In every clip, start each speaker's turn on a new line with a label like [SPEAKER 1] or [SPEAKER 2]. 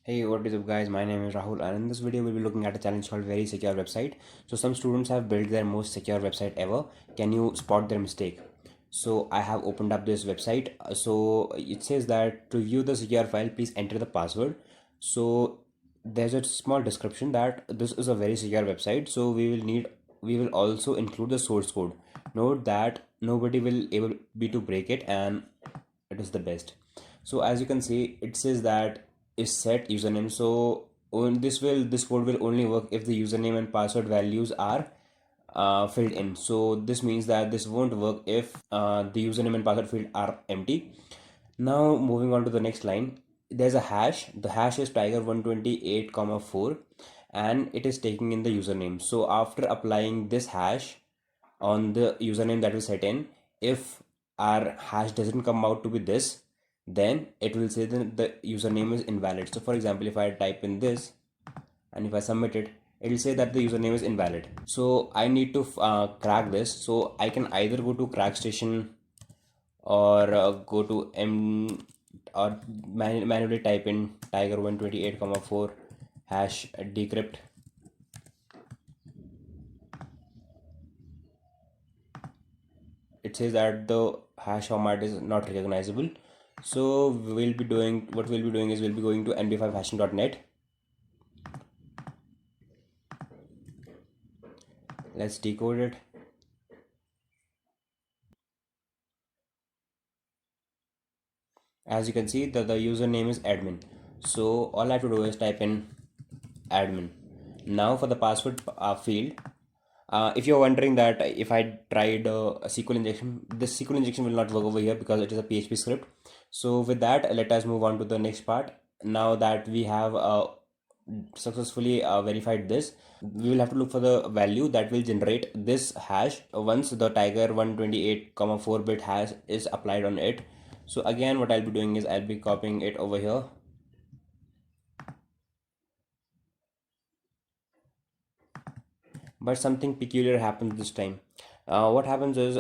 [SPEAKER 1] Hey, what is up guys? My name is Rahul and in this video we'll be looking at a challenge called Very Secure Website. So some students have built their most secure website ever. Can you spot their mistake? So I have opened up this website. So it says that to view the secure file, please enter the password. So there's a small description that this is a very secure website. So we will also include the source code. Note that nobody will able be to break it and it is the best. So as you can see, it says that is set username. So on this code will only work if the username and password values are filled in. So this means that this won't work if the username and password field are empty. Now moving on to the next line, there's a hash. The hash is tiger 128 comma 4 and it is taking in the username. So after applying this hash on the username that we set in, if our hash doesn't come out to be this, then it will say that the username is invalid. So for example, if I type in this and if I submit it, it will say that the username is invalid. So I need to crack this. So I can either go to CrackStation or go to or manually type in tiger 128 comma 4 hash decrypt. It says that the hash format is not recognizable. So what we'll be doing is we'll be going to md5hashing.net. Let's decode it. As you can see, the username is admin. So all I have to do is type in admin. Now for the password field, if you're wondering that if I tried a SQL injection, this SQL injection will not work over here because it is a PHP script. So with that, let us move on to the next part. Now that we have successfully verified this, we will have to look for the value that will generate this hash once the tiger 128 comma 4 bit hash is applied on it. So again, what I'll be doing is I'll be copying it over here. But something peculiar happens this time. What happens is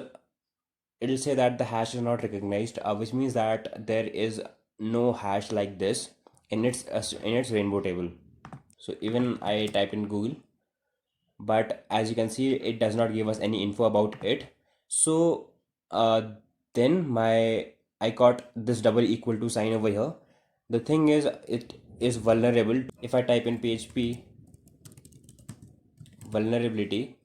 [SPEAKER 1] it'll say that the hash is not recognized, which means that there is no hash like this in its rainbow table. So even I type in Google, but as you can see, it does not give us any info about it. So uh, then I got this double equal to sign over here. The thing is, it is vulnerable. If I type in PHP vulnerability,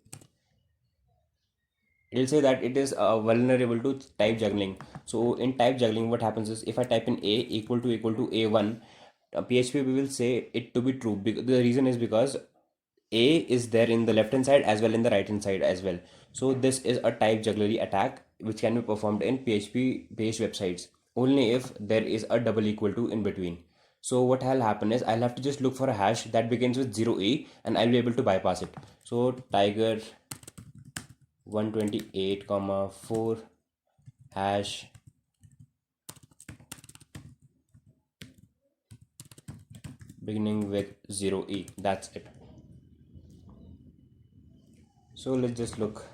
[SPEAKER 1] it'll say that it is vulnerable to type juggling. So in type juggling, what happens is if I type in a equal to a1, PHP will say it to be true. The reason is because a is there in the left hand side as well in the right hand side as well. So this is a type jugglery attack which can be performed in PHP based websites only if there is a double equal to in between. So what will happen is I'll have to just look for a hash that begins with 0e and I'll be able to bypass it. So tiger 128 comma 4 hash beginning with 0e. That's it. So let's just look.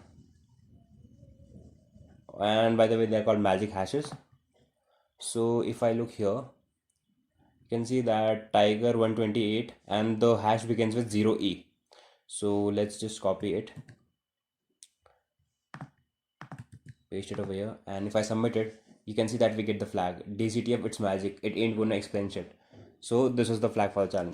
[SPEAKER 1] And by the way, they're called magic hashes. So if I look here, you can see that tiger 128 and the hash begins with 0e. So let's just copy it, paste it over here, and if I submit it, you can see that we get the flag DCTF. It's magic, it ain't gonna explain shit. So this is the flag for the challenge.